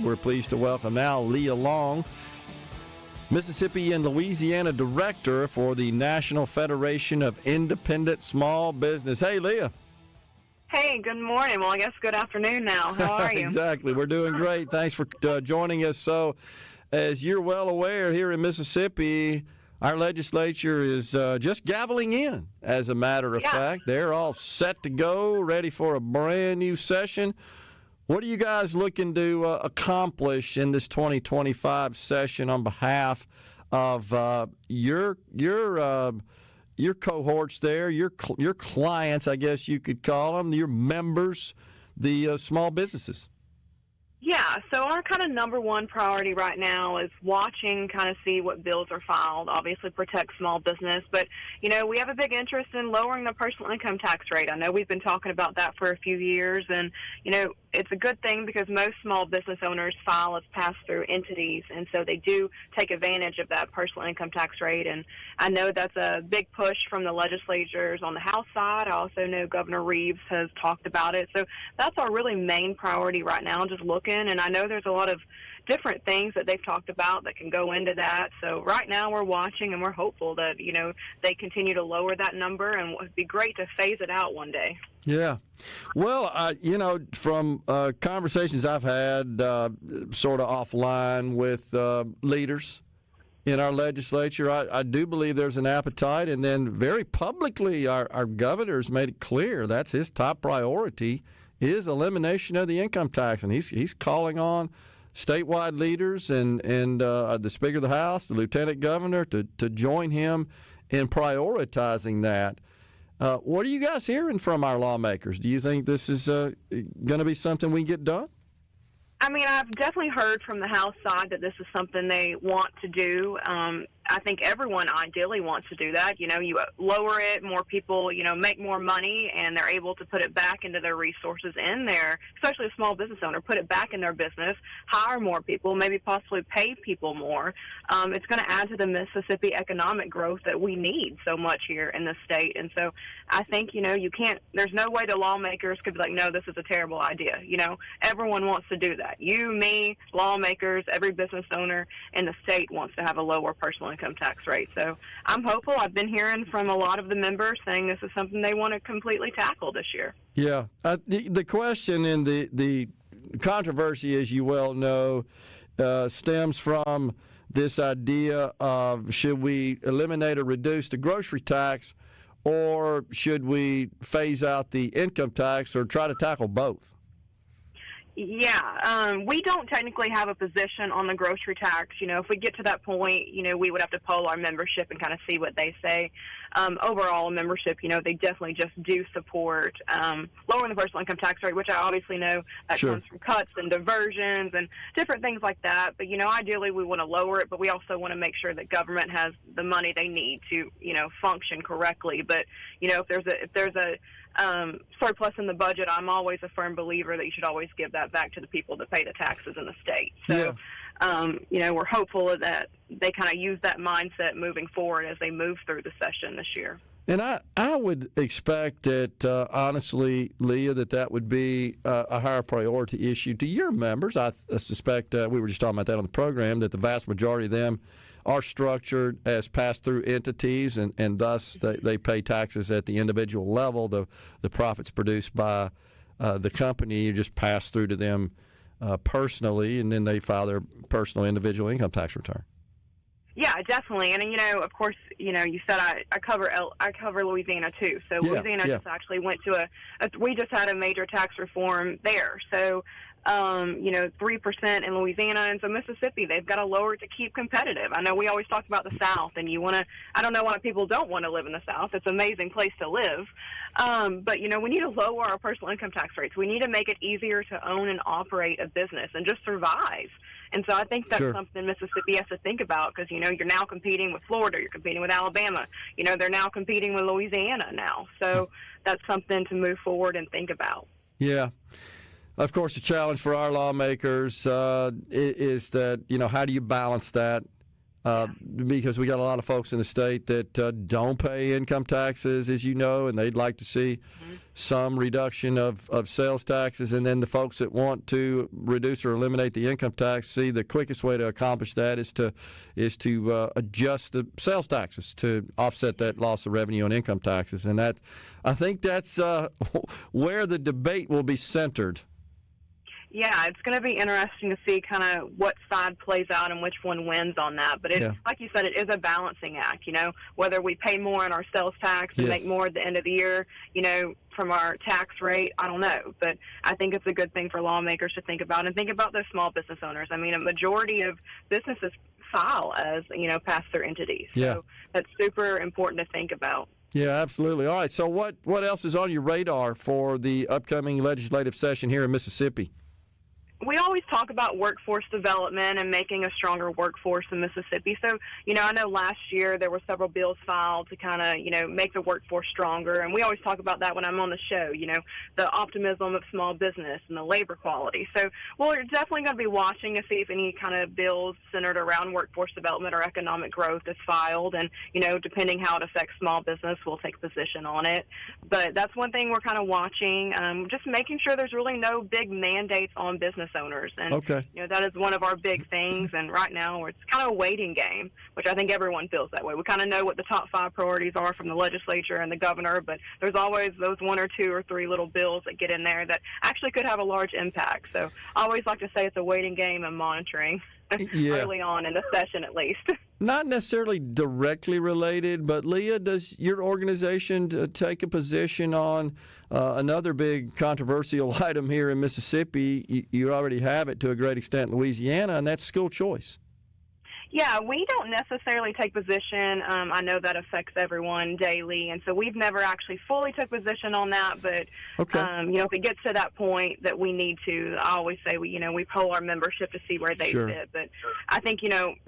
We're pleased to welcome now Leah Long, Mississippi and Louisiana Director for the National Federation of Independent Small Business. Hey, Leah. Hey, good morning. Well, I guess good afternoon now. How are you? Exactly. We're doing great. Thanks for joining us. So, as you're well aware, here in Mississippi, our legislature is just gaveling in, as a matter of fact. They're all set to go, ready for a brand new session. What are you guys looking to accomplish in this 2025 session on behalf of your cohorts there, your clients, I guess you could call them, your members, the small businesses? Yeah, so our kind of number one priority right now is watching, kind of see what bills are filed, obviously protect small business. But, you know, we have a big interest in lowering the personal income tax rate. I know we've been talking about that for a few years, and, you know, it's a good thing because most small business owners file as pass-through entities, and so they do take advantage of that personal income tax rate. And I know that's a big push from the legislatures on the House side. I also know Governor Reeves has talked about it. So that's our really main priority right now, just looking. And I know there's a lot of different things that they've talked about that can go into that. So right now we're watching and we're hopeful that, you know, they continue to lower that number, and it would be great to phase it out one day. Yeah. Well, you know, from conversations I've had sort of offline with leaders in our legislature, I do believe there's an appetite. And then very publicly, our governor's made it clear that's his top priority is elimination of the income tax. And he's calling on statewide leaders and the Speaker of the House, the Lieutenant Governor, to join him in prioritizing that. What are you guys hearing from our lawmakers? Do you think this is going to be something we can get done? I mean, I've definitely heard from the House side that this is something they want to do. I think everyone ideally wants to do that. You know, you lower it, more people, you know, make more money, and they're able to put it back into their resources in there, especially a small business owner, put it back in their business, hire more people, maybe possibly pay people more. It's going to add to the Mississippi economic growth that we need so much here in the state. And so I think, you know, there's no way the lawmakers could be like, no, this is a terrible idea. You know, everyone wants to do that. You, me, lawmakers, every business owner in the state wants to have a lower personal income tax rate. So I'm hopeful. I've been hearing from a lot of the members saying this is something they want to completely tackle this year. Yeah. The question and the controversy, as you well know, stems from this idea of should we eliminate or reduce the grocery tax, or should we phase out the income tax, or try to tackle both? Yeah, we don't technically have a position on the grocery tax. You know, if we get to that point, you know, we would have to poll our membership and kind of see what they say. Overall, membership, you know, they definitely just do support lowering the personal income tax rate, which I obviously know that comes from cuts and diversions and different things like that. But, you know, ideally we want to lower it, but we also want to make sure that government has the money they need to, you know, function correctly. But, you know, if there's a surplus in the budget, I'm always a firm believer that you should always give that back to the people that pay the taxes in the state. So, you know, we're hopeful that they kind of use that mindset moving forward as they move through the session this year. And I would expect that, honestly, Leah, that would be a higher priority issue to your members. I suspect, we were just talking about that on the program, that the vast majority of them are structured as pass-through entities, and thus they pay taxes at the individual level. The profits produced by the company, you just pass through to them personally, and then they file their personal individual income tax return. Yeah, definitely. And, you know, of course, you know, you said I cover Louisiana too. So Louisiana just actually went to we just had a major tax reform there. So, you know, 3% in Louisiana, and so Mississippi, they've got to lower it to keep competitive. I know we always talk about the South, and I don't know why people don't want to live in the South. It's an amazing place to live. But, you know, we need to lower our personal income tax rates. We need to make it easier to own and operate a business and just survive. And so I think that's something Mississippi has to think about, because, you know, you're now competing with Florida, you're competing with Alabama, you know, they're now competing with Louisiana now. So that's something to move forward and think about. Yeah. Of course, the challenge for our lawmakers is that, you know, how do you balance that because we got a lot of folks in the state that don't pay income taxes, as you know, and they'd like to see some reduction of sales taxes. And then the folks that want to reduce or eliminate the income tax see the quickest way to accomplish that is to adjust the sales taxes to offset that loss of revenue on income taxes. And I think that's where the debate will be centered. Yeah, it's going to be interesting to see kind of what side plays out and which one wins on that. But it's like you said, it is a balancing act, whether we pay more in our sales tax and make more at the end of the year, from our tax rate, I don't know. But I think it's a good thing for lawmakers to think about and think about those small business owners. I mean, a majority of businesses file as, pass-through entities. So that's super important to think about. Yeah, absolutely. All right, so what else is on your radar for the upcoming legislative session here in Mississippi? We always talk about workforce development and making a stronger workforce in Mississippi. So, I know last year there were several bills filed to kind of, make the workforce stronger. And we always talk about that when I'm on the show, the optimism of small business and the labor quality. So, we're definitely going to be watching to see if any kind of bills centered around workforce development or economic growth is filed. And, depending how it affects small business, we'll take position on it. But that's one thing we're kind of watching, just making sure there's really no big mandates on business owners. And, that is one of our big things. And right now it's kind of a waiting game, which I think everyone feels that way. We kind of know what the top 5 priorities are from the legislature and the governor, but there's always those 1 or 2 or 3 little bills that get in there that actually could have a large impact. So I always like to say it's a waiting game and monitoring early on in the session at least. Not necessarily directly related, but Leah, does your organization take a position on another big controversial item here in Mississippi? You already have it to a great extent in Louisiana, and that's school choice. Yeah, we don't necessarily take position. I know that affects everyone daily, and so we've never actually fully took position on that. But if it gets to that point that we need to, I always say we poll our membership to see where they fit. But I think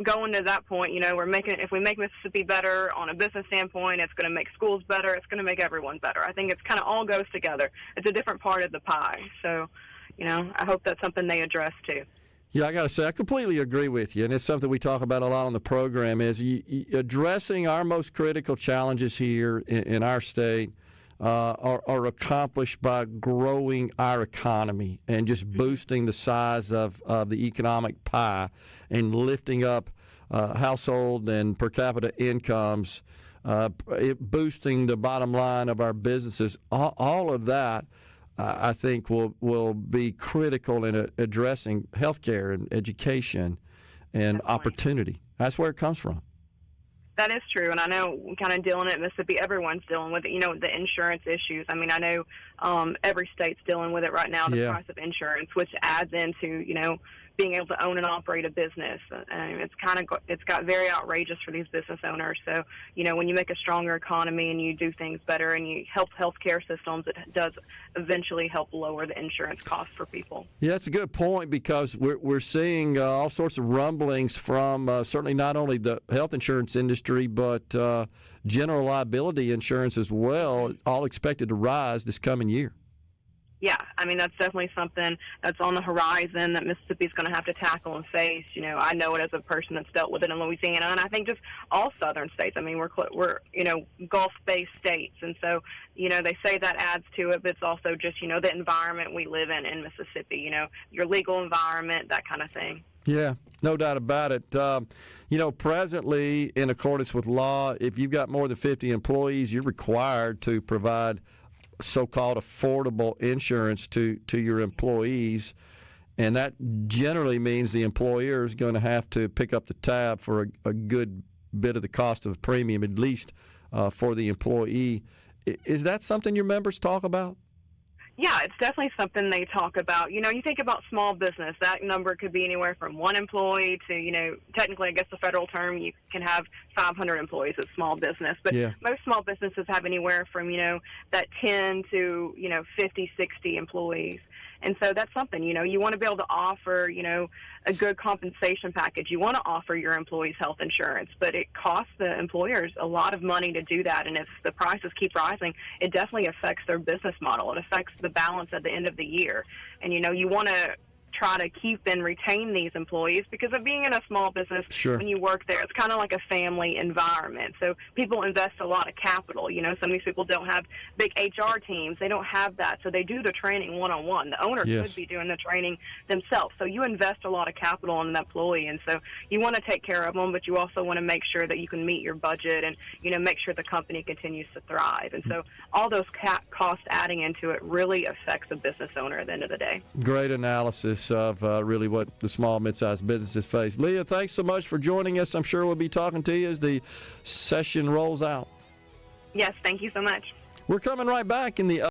going to that point, if we make Mississippi better on a business standpoint, it's going to make schools better. It's going to make everyone better. I think it's kind of all goes together. It's a different part of the pie. So, I hope that's something they address too. Yeah, I got to say, I completely agree with you, and it's something we talk about a lot on the program, is addressing our most critical challenges here in our state are accomplished by growing our economy and just boosting the size of the economic pie and lifting up household and per capita incomes, boosting the bottom line of our businesses. All of that I think will be critical in addressing healthcare and education and opportunity. That's where it comes from. That is true, and I know kind of dealing at Mississippi, everyone's dealing with it, the insurance issues. I mean, I know every state's dealing with it right now, the price of insurance, which adds into, being able to own and operate a business. And it's got very outrageous for these business owners. So, when you make a stronger economy and you do things better and you help healthcare systems, it does eventually help lower the insurance costs for people. Yeah, that's a good point, because we're seeing all sorts of rumblings from certainly not only the health insurance industry, but general liability insurance as well, all expected to rise this coming year. Yeah, I mean, that's definitely something that's on the horizon that Mississippi's going to have to tackle and face. I know it as a person that's dealt with it in Louisiana, and I think just all southern states. I mean, we're Gulf-based states, and so, they say that adds to it, but it's also just, the environment we live in Mississippi, your legal environment, that kind of thing. Yeah, no doubt about it. Presently, in accordance with law, if you've got more than 50 employees, you're required to provide so-called affordable insurance to your employees, and that generally means the employer is going to have to pick up the tab for a good bit of the cost of a premium, at least for the employee. Is that something your members talk about? Yeah, it's definitely something they talk about. You think about small business, that number could be anywhere from 1 employee to, technically, I guess the federal term, you can have 500 employees as small business. But most small businesses have anywhere from, that 10 to, 50, 60 employees. And so that's something, you want to be able to offer, a good compensation package. You want to offer your employees health insurance, but it costs the employers a lot of money to do that. And if the prices keep rising, it definitely affects their business model. It affects the balance at the end of the year. And, you want to try to keep and retain these employees, because of being in a small business, Sure. when you work there, it's kind of like a family environment. So people invest a lot of capital. You know, some of these people don't have big HR teams. They don't have that. So they do the training one-on-one. The owner Yes. could be doing the training themselves. So you invest a lot of capital in an employee. And so you want to take care of them, but you also want to make sure that you can meet your budget and, you know, make sure the company continues to thrive. And so all those costs adding into it really affects a business owner at the end of the day. Great analysis of really what the small, mid-sized businesses face. Leah, thanks so much for joining us. I'm sure we'll be talking to you as the session rolls out. Yes, thank you so much. We're coming right back in the